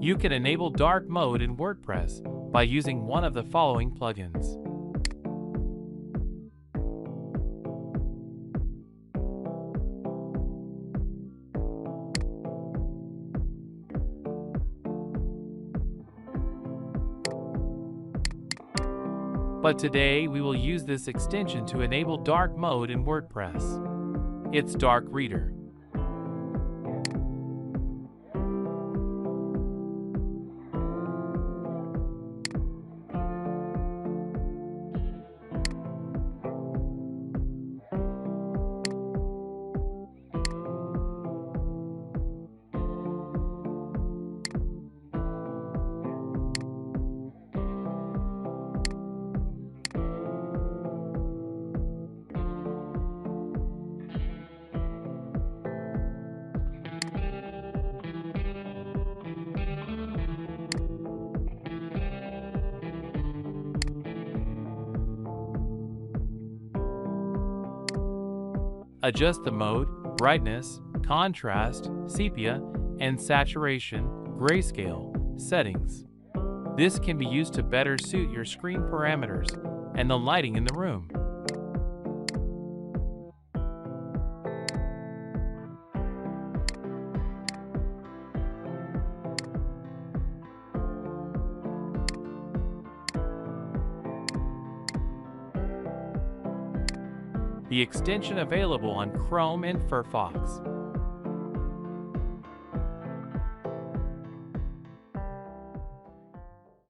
You can enable dark mode in WordPress by using one of the following plugins. But today we will use this extension to enable dark mode in WordPress. It's Dark Reader. Adjust the mode, brightness, contrast, sepia, and saturation, grayscale settings. This can be used to better suit your screen parameters and the lighting in the room. The extension available on Chrome and Firefox.